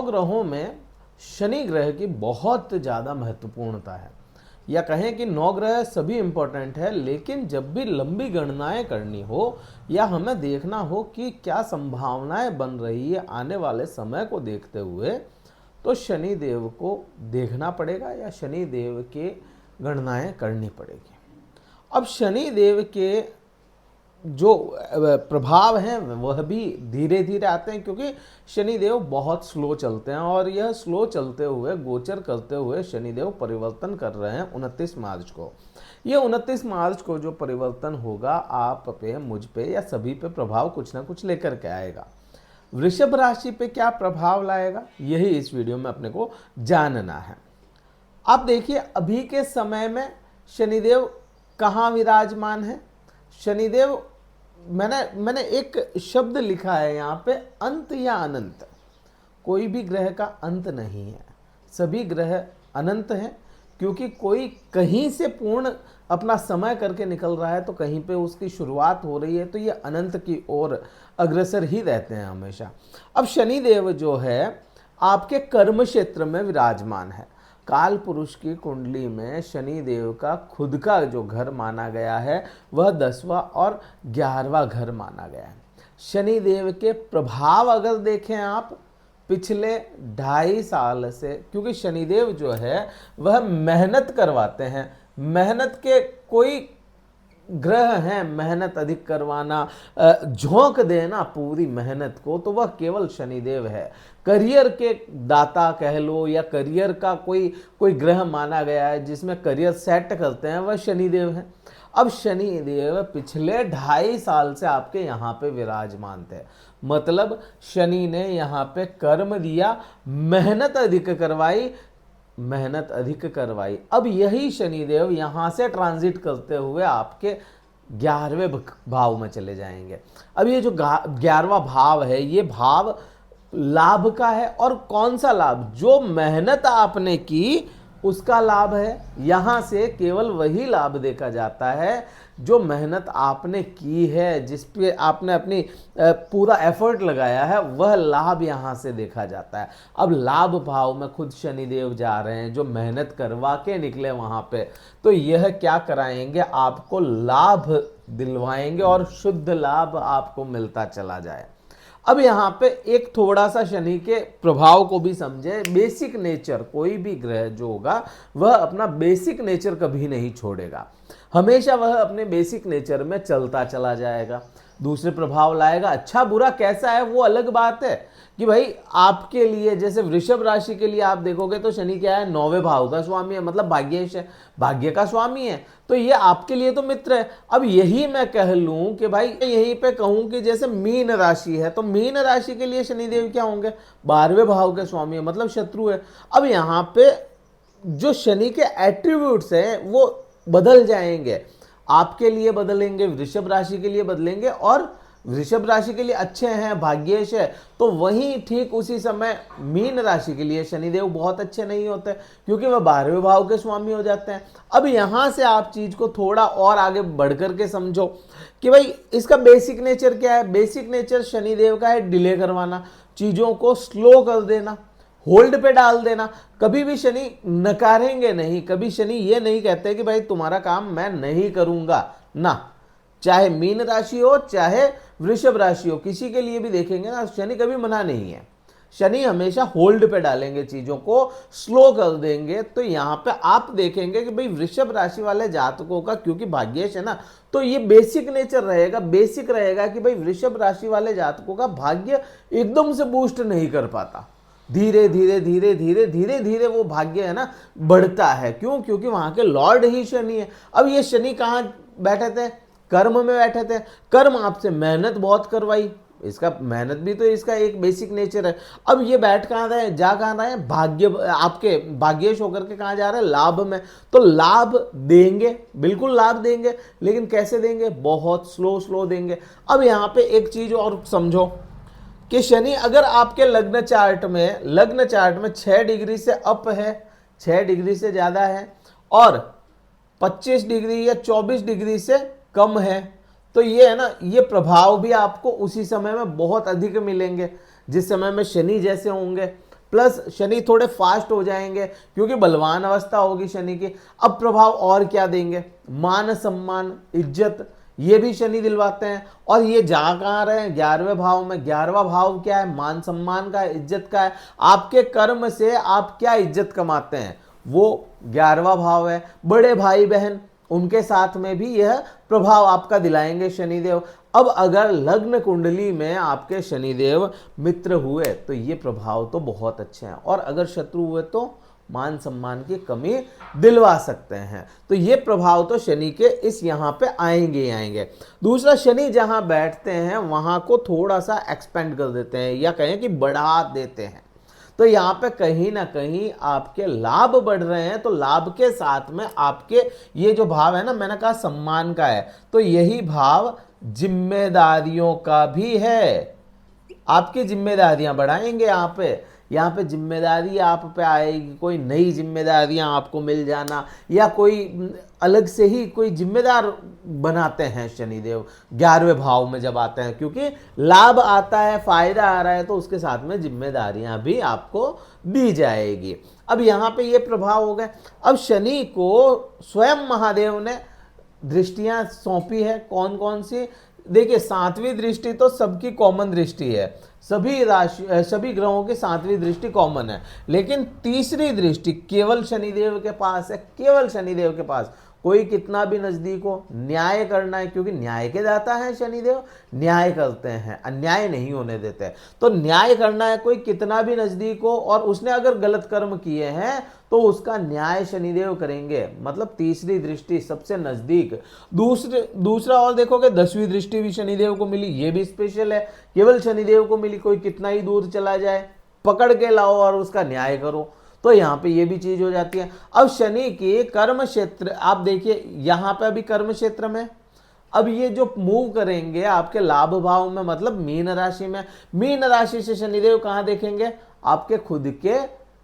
ग्रहों में शनि ग्रह की बहुत ज़्यादा महत्वपूर्णता है, या कहें कि 9 ग्रह सभी इंपॉर्टेंट है, लेकिन जब भी लंबी गणनाएं करनी हो या हमें देखना हो कि क्या संभावनाएं बन रही है आने वाले समय को देखते हुए, तो शनि देव को देखना पड़ेगा या शनि देव के गणनाएं करनी पड़ेगी। अब शनि देव के जो प्रभाव हैं वह भी धीरे धीरे आते हैं, क्योंकि शनिदेव बहुत स्लो चलते हैं और यह स्लो चलते हुए गोचर करते हुए शनिदेव परिवर्तन कर रहे हैं 29 मार्च को। यह 29 मार्च को जो परिवर्तन होगा आप पे, मुझ पे या सभी पे प्रभाव कुछ ना कुछ लेकर के आएगा। वृषभ राशि पे क्या प्रभाव लाएगा, यही इस वीडियो में अपने को जानना है। आप देखिए अभी के समय में शनिदेव कहाँ विराजमान है। शनिदेव मैंने एक शब्द लिखा है यहाँ पे, अंत या अनंत। कोई भी ग्रह का अंत नहीं है, सभी ग्रह अनंत हैं, क्योंकि कोई कहीं से पूर्ण अपना समय करके निकल रहा है तो कहीं पे उसकी शुरुआत हो रही है, तो ये अनंत की ओर अग्रसर ही रहते हैं हमेशा। अब शनिदेव जो है आपके कर्म क्षेत्र में विराजमान है। काल पुरुष की कुंडली में शनि देव का खुद का जो घर माना गया है वह 10वां और 11वां घर माना गया है। शनि देव के प्रभाव अगर देखें आप पिछले 2.5 साल से, क्योंकि शनिदेव जो है वह मेहनत करवाते हैं, मेहनत के कोई ग्रह हैं मेहनत अधिक करवाना, झोंक देना पूरी मेहनत को, तो वह केवल शनिदेव है। करियर के दाता कह लो या करियर का कोई ग्रह माना गया है जिसमें करियर सेट करते हैं, वह शनिदेव है। अब शनिदेव पिछले 2.5 साल से आपके यहाँ पे विराजमान थे, मतलब शनि ने यहाँ पे कर्म दिया, मेहनत अधिक करवाई। अब यही शनिदेव यहाँ से ट्रांजिट करते हुए आपके 11वें भाव में चले जाएंगे। अब ये जो 11वां भाव है, ये भाव लाभ का है, और कौन सा लाभ, जो मेहनत आपने की उसका लाभ है। यहां से केवल वही लाभ देखा जाता है जो मेहनत आपने की है, जिस पे आपने अपनी पूरा एफर्ट लगाया है, वह लाभ यहां से देखा जाता है। अब लाभ भाव में खुद शनिदेव जा रहे हैं, जो मेहनत करवा के निकले वहां पे, तो यह क्या कराएंगे, आपको लाभ दिलवाएंगे और शुद्ध लाभ आपको मिलता चला जाए। अब यहाँ पे एक थोड़ा सा शनि के प्रभाव को भी समझे। बेसिक नेचर, कोई भी ग्रह जो होगा वह अपना बेसिक नेचर कभी नहीं छोड़ेगा, हमेशा वह अपने बेसिक नेचर में चलता चला जाएगा। दूसरे प्रभाव लाएगा, अच्छा बुरा कैसा है वो अलग बात है कि भाई आपके लिए, जैसे वृषभ राशि के लिए आप देखोगे तो शनि क्या है, 9वें भाव का स्वामी है, मतलब भाग्येश है, भाग्य का स्वामी है, तो ये आपके लिए तो मित्र है। अब यही मैं कह लूं कि भाई यहीं पे कहूं कि जैसे मीन राशि है, तो मीन राशि के लिए शनिदेव क्या होंगे, 12वें भाव के स्वामी है, मतलब शत्रु है। अब यहाँ पे जो शनि के एट्रीब्यूट्स हैं वो बदल जाएंगे, आपके लिए बदलेंगे, वृषभ राशि के लिए बदलेंगे, और वृषभ राशि के लिए अच्छे हैं, भाग्येश है, तो वहीं ठीक उसी समय मीन राशि के लिए शनिदेव बहुत अच्छे नहीं होते, क्योंकि वह 12वें भाव के स्वामी हो जाते हैं। अब यहां से आप चीज को थोड़ा और आगे बढ़कर के समझो कि भाई इसका बेसिक नेचर क्या है। बेसिक नेचर शनिदेव का है डिले करवाना, चीजों को स्लो कर देना, होल्ड पे डाल देना। कभी भी शनि नकारेंगे नहीं, कभी शनि ये नहीं कहते कि भाई तुम्हारा काम मैं नहीं करूंगा ना, चाहे मीन राशि हो चाहे वृषभ राशि हो, किसी के लिए भी देखेंगे ना, शनि कभी मना नहीं है। शनि हमेशा होल्ड पे डालेंगे, चीजों को स्लो कर देंगे। तो यहाँ पे आप देखेंगे कि भाई वृषभ राशि वाले जातकों का, क्योंकि भाग्येश है ना, तो ये बेसिक नेचर रहेगा, बेसिक रहेगा कि भाई वृषभ राशि वाले जातकों का भाग्य एकदम से बूस्ट नहीं कर पाता, धीरे धीरे वो भाग्य है ना बढ़ता है। क्यों, क्योंकि वहां के लॉर्ड ही शनि है। अब ये शनि कहाँ बैठे थे, कर्म में बैठे थे, कर्म आपसे मेहनत बहुत करवाई, इसका मेहनत भी तो इसका एक बेसिक नेचर है। अब ये बैठ कहाँ रहे, जा कहाँ रहे हैं, भाग्य आपके भाग्येश होकर के कहाँ जा रहे हैं, लाभ में। तो लाभ देंगे, बिल्कुल लाभ देंगे, लेकिन कैसे देंगे, बहुत स्लो देंगे। अब यहाँ पे एक चीज और समझो कि शनि अगर आपके लग्न चार्ट में 6 डिग्री से अप है, 6 डिग्री से ज्यादा है, और 25 डिग्री या 24 डिग्री से कम है, तो ये है ना, ये प्रभाव भी आपको उसी समय में बहुत अधिक मिलेंगे जिस समय में शनि जैसे होंगे। प्लस शनि थोड़े फास्ट हो जाएंगे क्योंकि बलवान अवस्था होगी शनि की। अब प्रभाव और क्या देंगे, मान सम्मान इज्जत, ये भी शनि दिलवाते हैं। और ये जा कहाँ रहे हैं, 11वें भाव में। 11वां भाव क्या है, मान सम्मान का है, इज्जत का है। आपके कर्म से आप क्या इज्जत कमाते हैं, वो 11वां भाव है। बड़े भाई बहन उनके साथ में भी यह प्रभाव आपका दिलाएंगे शनिदेव। अब अगर लग्न कुंडली में आपके शनिदेव मित्र हुए तो ये प्रभाव तो बहुत अच्छे हैं, और अगर शत्रु हुए तो मान सम्मान की कमी दिलवा सकते हैं। तो ये प्रभाव तो शनि के इस यहाँ पे आएंगे ही आएंगे। दूसरा, शनि जहाँ बैठते हैं वहाँ को थोड़ा सा एक्सपेंड कर देते हैं, या कहें कि बढ़ा देते हैं। तो यहाँ पे कहीं ना कहीं आपके लाभ बढ़ रहे हैं, तो लाभ के साथ में आपके ये जो भाव है ना, मैंने कहा सम्मान का है, तो यही भाव जिम्मेदारियों का भी है। आपकी जिम्मेदारियां बढ़ाएंगे यहाँ पे जिम्मेदारी आप पे आएगी, कोई नई जिम्मेदारियां आपको मिल जाना, या कोई अलग से ही कोई जिम्मेदार बनाते हैं शनिदेव 11वें भाव में जब आते हैं, क्योंकि लाभ आता है, फायदा आ रहा है, तो उसके साथ में जिम्मेदारियां भी आपको दी जाएगी। अब यहाँ पे ये प्रभाव हो गए। अब शनि को स्वयं महादेव ने दृष्टियां सौंपी है, कौन कौन सी, देखिए 7वीं दृष्टि तो सबकी कॉमन दृष्टि है, सभी ग्रहों की 7वीं दृष्टि कॉमन है, लेकिन तीसरी दृष्टि केवल शनिदेव के पास है, केवल शनिदेव के पास। कोई कितना भी नजदीक हो, न्याय करना है, क्योंकि न्याय के दाता है शनिदेव, न्याय करते हैं, अन्याय नहीं होने देते। तो न्याय करना है, कोई कितना भी नजदीक हो, और उसने अगर गलत कर्म किए हैं तो उसका न्याय शनिदेव करेंगे, मतलब तीसरी दृष्टि सबसे नजदीक। दूसरा और देखोगे 10वीं दृष्टि भी शनिदेव को मिली, ये भी स्पेशल है, केवल शनिदेव को मिली। कोई कितना ही दूर चला जाए, पकड़ के लाओ और उसका न्याय करो, तो यहाँ पे ये भी चीज हो जाती है। अब शनि के कर्म क्षेत्र आप देखिए, यहाँ पे अभी कर्म क्षेत्र में, अब ये जो मूव करेंगे आपके लाभ भाव में, मतलब मीन राशि में, मीन राशि से शनिदेव कहाँ देखेंगे, आपके खुद के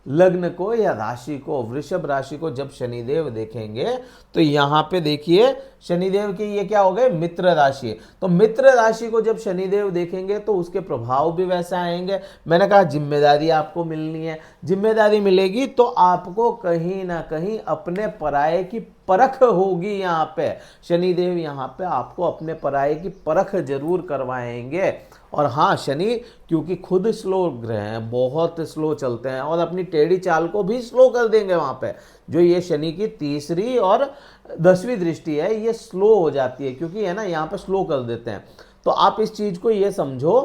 लग्न को या राशि को, वृषभ राशि को जब शनिदेव देखेंगे तो यहाँ पे देखिए शनिदेव की ये क्या हो गए, मित्र राशि। तो मित्र राशि को जब शनिदेव देखेंगे तो उसके प्रभाव भी वैसे आएंगे। मैंने कहा जिम्मेदारी आपको मिलनी है, जिम्मेदारी मिलेगी तो आपको कहीं ना कहीं अपने पराये की परख होगी। यहाँ पे शनिदेव यहाँ पे आपको अपने पराये की परख जरूर करवाएंगे। और हाँ, शनि क्योंकि खुद स्लो ग्रह हैं, बहुत स्लो चलते हैं, और अपनी टेढ़ी चाल को भी स्लो कर देंगे वहाँ पे। जो ये शनि की तीसरी और 10वीं दृष्टि है, ये स्लो हो जाती है, क्योंकि है ना यहाँ पे स्लो कर देते हैं। तो आप इस चीज को ये समझो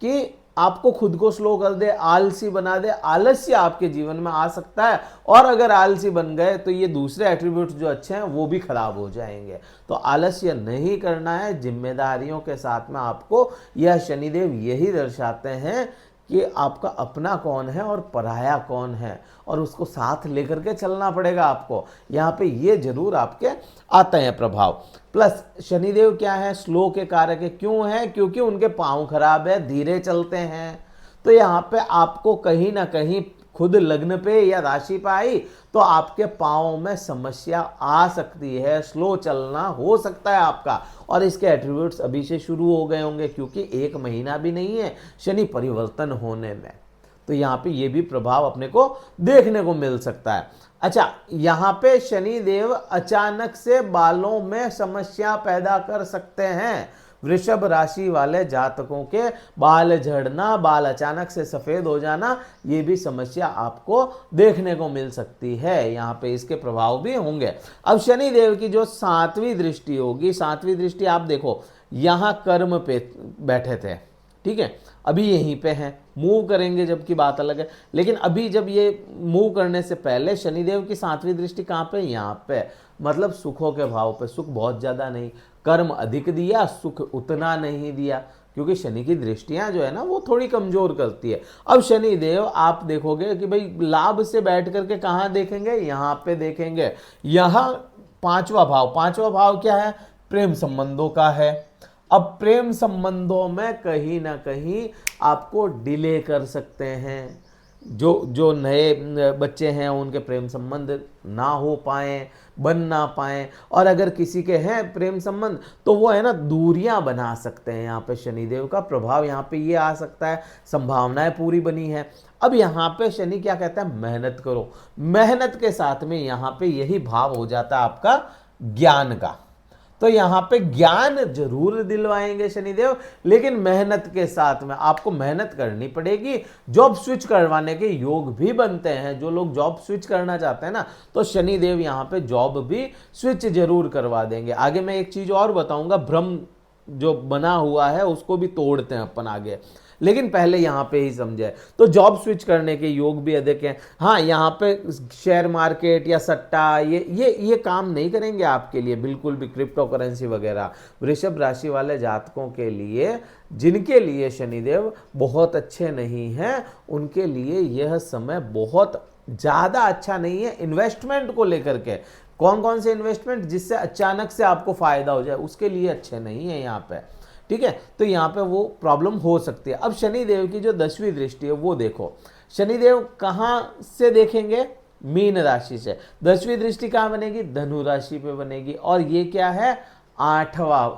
कि आपको खुद को स्लो कर दे, आलसी बना दे, आलस्य आपके जीवन में आ सकता है, और अगर आलसी बन गए तो ये दूसरे एट्रीब्यूट्स जो अच्छे हैं वो भी खराब हो जाएंगे। तो आलस्य नहीं करना है, जिम्मेदारियों के साथ में आपको यह शनिदेव यही दर्शाते हैं कि आपका अपना कौन है और पराया कौन है, और उसको साथ लेकर के चलना पड़ेगा आपको। यहाँ पे ये जरूर आपके आते हैं प्रभाव। प्लस शनिदेव क्या है, स्लो के कारक है। क्यों है, क्योंकि उनके पांव खराब है, धीरे चलते हैं। तो यहाँ पे आपको कहीं ना कहीं खुद लग्न पे या राशि पे आई तो आपके पाँव में समस्या आ सकती है, स्लो चलना हो सकता है आपका। और इसके एट्रीब्यूट्स अभी से शुरू हो गए होंगे, क्योंकि 1 महीना भी नहीं है शनि परिवर्तन होने में। तो यहाँ पे ये भी प्रभाव अपने को देखने को मिल सकता है। अच्छा, यहाँ पे शनि देव अचानक से बालों में समस्या पैदा कर सकते हैं। वृषभ राशि वाले जातकों के बाल झड़ना, बाल अचानक से सफेद हो जाना, ये भी समस्या आपको देखने को मिल सकती है। यहाँ पे इसके प्रभाव भी होंगे। अब शनि देव की जो 7वीं दृष्टि होगी, 7वीं दृष्टि आप देखो, यहाँ कर्म पे बैठे थे, ठीक है, अभी यहीं पे हैं, मूव करेंगे जबकि बात अलग है। लेकिन अभी जब ये मूव करने से पहले शनिदेव की 7वीं दृष्टि कहाँ पे, यहाँ पे, मतलब सुखों के भाव पे। सुख बहुत ज्यादा नहीं, कर्म अधिक दिया, सुख उतना नहीं दिया, क्योंकि शनि की दृष्टियां जो है ना वो थोड़ी कमजोर करती है। अब शनिदेव आप देखोगे कि भाई लाभ से बैठ करके कहाँ देखेंगे, यहाँ पे देखेंगे। यहाँ 5वां भाव, 5वां भाव क्या है, प्रेम संबंधों का है। अब प्रेम संबंधों में कहीं ना कहीं आपको डिले कर सकते हैं, जो जो नए बच्चे हैं उनके प्रेम संबंध ना हो पाए, बन ना पाए, और अगर किसी के हैं प्रेम संबंध तो वो है ना दूरियां बना सकते हैं। यहाँ पे शनिदेव का प्रभाव यहाँ पे ये आ सकता है, संभावनाएं पूरी बनी है। अब यहाँ पे शनि क्या कहता है, मेहनत करो। मेहनत के साथ में यहाँ पे यही भाव हो जाता है आपका ज्ञान का। तो यहां पे ज्ञान जरूर दिलवाएंगे शनिदेव, लेकिन मेहनत के साथ में आपको मेहनत करनी पड़ेगी। जॉब स्विच करवाने के योग भी बनते हैं। जो लोग जॉब स्विच करना चाहते हैं ना, तो शनिदेव यहां पे जॉब भी स्विच जरूर करवा देंगे। आगे मैं एक चीज और बताऊंगा, भ्रम जो बना हुआ है उसको भी तोड़ते हैं अपन आगे, लेकिन पहले यहाँ पे ही समझे। तो जॉब स्विच करने के योग भी अधिक हैं। हाँ, यहाँ पे शेयर मार्केट या सट्टा ये काम नहीं करेंगे आपके लिए बिल्कुल भी, क्रिप्टो करेंसी वगैरह। वृषभ राशि वाले जातकों के लिए, जिनके लिए शनिदेव बहुत अच्छे नहीं हैं, उनके लिए यह समय बहुत ज़्यादा अच्छा नहीं है इन्वेस्टमेंट को लेकर के। कौन कौन से इन्वेस्टमेंट जिससे अचानक से आपको फायदा हो जाए, उसके लिए अच्छे नहीं है यहाँ पे। ठीक है, तो यहाँ पे वो प्रॉब्लम हो सकती है। अब शनिदेव की जो 10वीं दृष्टि है वो देखो, शनिदेव कहाँ से देखेंगे, मीन राशि से। 10वीं दृष्टि कहाँ बनेगी, धनु राशि पे बनेगी। और ये क्या है, आठवां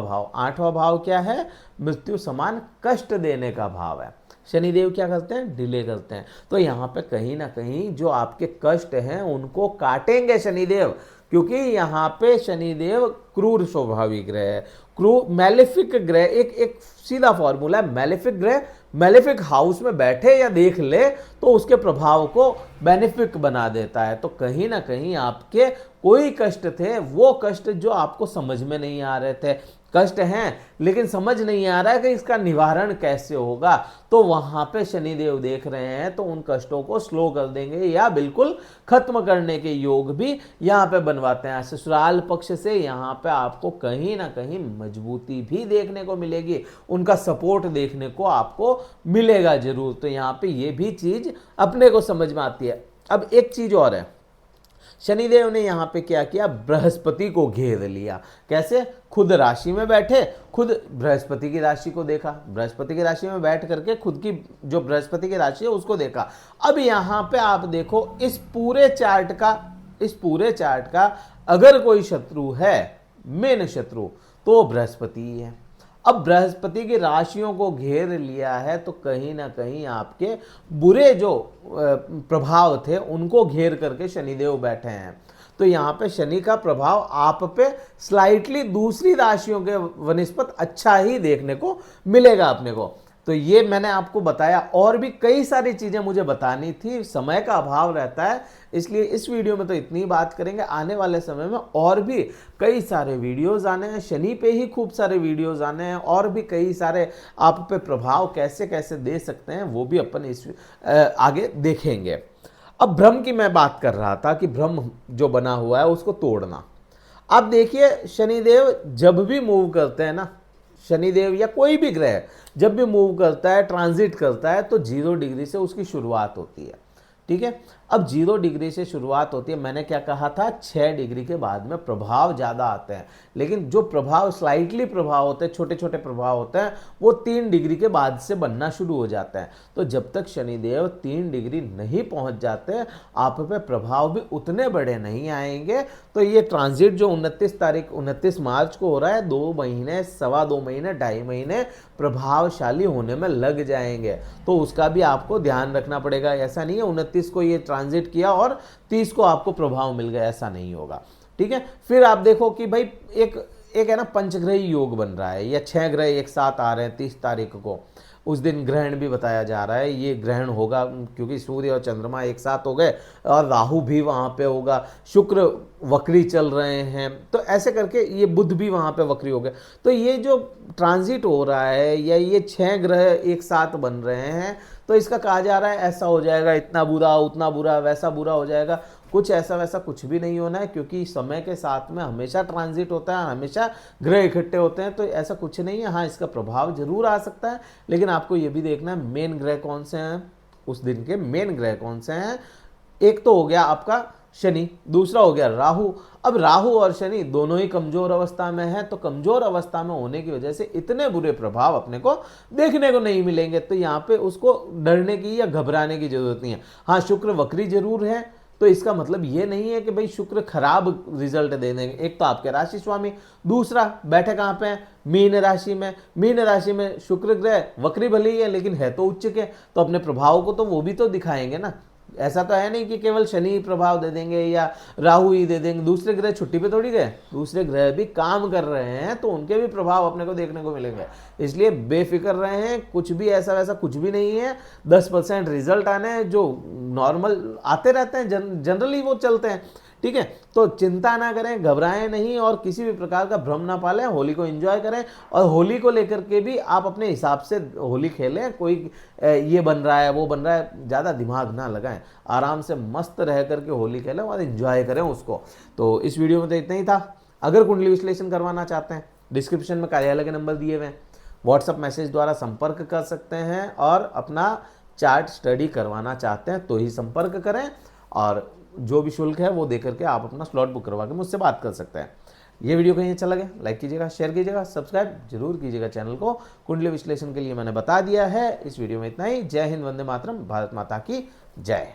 भाव। आठवां भाव क्या है, मृत्यु समान कष्ट देने का भाव है। शनिदेव क्या करते हैं, डिले करते हैं। तो यहाँ पे कहीं ना कहीं जो आपके कष्ट हैं उनको काटेंगे शनिदेव, क्योंकि यहाँ पे शनिदेव क्रूर स्वभावी ग्रह है। मैलेफिक ग्रह, एक सीधा फॉर्मूला है, मैलेफिक ग्रह मैलेफिक हाउस में बैठे या देख ले तो उसके प्रभाव को बेनिफिक बना देता है। तो कहीं ना कहीं आपके कोई कष्ट थे, वो कष्ट जो आपको समझ में नहीं आ रहे थे, कष्ट हैं लेकिन समझ नहीं आ रहा है कि इसका निवारण कैसे होगा, तो वहां पे शनिदेव देख रहे हैं तो उन कष्टों को स्लो कर देंगे या बिल्कुल खत्म करने के योग भी यहाँ पे बनवाते हैं। ससुराल पक्ष से यहाँ पे आपको कहीं ना कहीं मजबूती भी देखने को मिलेगी, उनका सपोर्ट देखने को आपको मिलेगा जरूर। तो यहाँ पे ये भी चीज अपने को समझ में आती है। अब एक चीज और है, शनिदेव ने यहाँ पे क्या किया, बृहस्पति को घेर लिया। कैसे, खुद राशि में बैठे, खुद बृहस्पति की राशि को देखा, बृहस्पति की राशि में बैठ करके खुद की जो बृहस्पति की राशि है उसको देखा। अब यहाँ पे आप देखो इस पूरे चार्ट का अगर कोई शत्रु है, मेन शत्रु, तो बृहस्पति ही है। अब बृहस्पति की राशियों को घेर लिया है तो कहीं ना कहीं आपके बुरे जो प्रभाव थे उनको घेर करके शनिदेव बैठे हैं। तो यहाँ पे शनि का प्रभाव आप पे स्लाइटली दूसरी राशियों के वनिस्पत अच्छा ही देखने को मिलेगा अपने को। तो ये मैंने आपको बताया, और भी कई सारी चीजें मुझे बतानी थी, समय का अभाव रहता है, इसलिए इस वीडियो में तो इतनी बात करेंगे। आने वाले समय में और भी कई सारे वीडियोस आने हैं, शनि पे ही खूब सारे वीडियोस आने हैं, और भी कई सारे आप पे प्रभाव कैसे कैसे दे सकते हैं वो भी अपन इस आगे देखेंगे। अब भ्रम की मैं बात कर रहा था कि भ्रम जो बना हुआ है उसको तोड़ना। अब देखिए शनिदेव जब भी मूव करते हैं ना, शनिदेव या कोई भी ग्रह जब भी मूव करता है, ट्रांजिट करता है, तो 0 डिग्री से उसकी शुरुआत होती है। ठीक है, अब 0 डिग्री से शुरुआत होती है। मैंने क्या कहा था, 6 डिग्री के बाद में प्रभाव ज्यादा आते हैं, लेकिन जो प्रभाव स्लाइटली प्रभाव होते हैं, छोटे छोटे प्रभाव होते हैं, वो 3 डिग्री के बाद से बनना शुरू हो जाते हैं। तो जब तक शनिदेव 3 डिग्री नहीं पहुंच जाते, आप पे प्रभाव भी उतने बड़े नहीं आएंगे। तो ये ट्रांजिट जो 29 मार्च को हो रहा है, 2 महीने, 2.25 महीने, 2.5 महीने प्रभावशाली होने में लग जाएंगे। तो उसका भी आपको ध्यान रखना पड़ेगा। ऐसा नहीं है 29 को ये ट्रांजिट किया और 30 को आपको प्रभाव मिल गया, ऐसा नहीं होगा। ठीक है, फिर आप देखो कि भाई एक है ना पंचग्रही योग बन रहा है, या 6 ग्रह एक साथ आ रहे हैं 30 तारीख को। उस दिन ग्रहण भी बताया जा रहा है, ये ग्रहण होगा क्योंकि सूर्य और चंद्रमा एक साथ हो गए, और राहु भी वहाँ पे होगा, शुक्र वक्री चल रहे हैं, तो ऐसे करके ये बुध भी वहाँ पे वक्री हो गए। तो ये जो ट्रांजिट हो रहा है, या ये 6 ग्रह एक साथ बन रहे हैं, तो इसका कहा जा रहा है ऐसा हो जाएगा, इतना बुरा, उतना बुरा, वैसा बुरा हो जाएगा। कुछ ऐसा वैसा कुछ भी नहीं होना है, क्योंकि समय के साथ में हमेशा ट्रांजिट होता है, हमेशा ग्रह इकट्ठे होते हैं, तो ऐसा कुछ नहीं है। हाँ, इसका प्रभाव जरूर आ सकता है, लेकिन आपको ये भी देखना है मेन ग्रह कौन से हैं, उस दिन के मेन ग्रह कौन से हैं। एक तो हो गया आपका शनि, दूसरा हो गया राहु। अब राहु और शनि दोनों ही कमजोर अवस्था में है, तो कमजोर अवस्था में होने की वजह से इतने बुरे प्रभाव अपने को देखने को नहीं मिलेंगे, तो यहाँ पे उसको डरने की या घबराने की जरूरत नहीं है। हाँ, शुक्र वक्री जरूर है, तो इसका मतलब ये नहीं है कि भाई शुक्र खराब रिजल्ट दे देंगे। एक तो आपके राशि स्वामी, दूसरा बैठे कहाँ पे हैं, मीन राशि में। मीन राशि में शुक्र ग्रह वक्री भले ही है, लेकिन है तो उच्च के, तो अपने प्रभाव को तो वो भी तो दिखाएंगे ना। ऐसा तो है नहीं कि केवल शनि प्रभाव दे देंगे या राहु ही दे देंगे। दूसरे ग्रह छुट्टी पे थोड़ी गए, दूसरे ग्रह भी काम कर रहे हैं, तो उनके भी प्रभाव अपने को देखने को मिलेंगे। इसलिए बेफिक्र रहे हैं, कुछ भी ऐसा वैसा कुछ भी नहीं है। 10% रिजल्ट आने हैं, जो नॉर्मल आते रहते हैं, जनरली वो चलते हैं, ठीक है। तो चिंता ना करें, घबराएं नहीं और किसी भी प्रकार का भ्रम ना पालें। होली को एंजॉय करें और होली को लेकर के भी आप अपने हिसाब से होली खेलें। कोई ये बन रहा है वो बन रहा है, ज़्यादा दिमाग ना लगाएं, आराम से मस्त रह करके होली खेलें और एंजॉय करें उसको। तो इस वीडियो में तो इतना ही था। अगर कुंडली विश्लेषण करवाना चाहते हैं, डिस्क्रिप्शन में कार्यालय के नंबर दिए हुए हैं, व्हाट्सअप मैसेज द्वारा संपर्क कर सकते हैं। और अपना चार्ट स्टडी करवाना चाहते हैं तो ही संपर्क करें, और जो भी शुल्क है वो देकर के आप अपना स्लॉट बुक करवा के मुझसे बात कर सकते हैं। ये वीडियो कहीं अच्छा लगे लाइक कीजिएगा, शेयर कीजिएगा, सब्सक्राइब जरूर कीजिएगा चैनल को। कुंडली विश्लेषण के लिए मैंने बता दिया है। इस वीडियो में इतना ही। जय हिंद, वंदे मातरम, भारत माता की जय।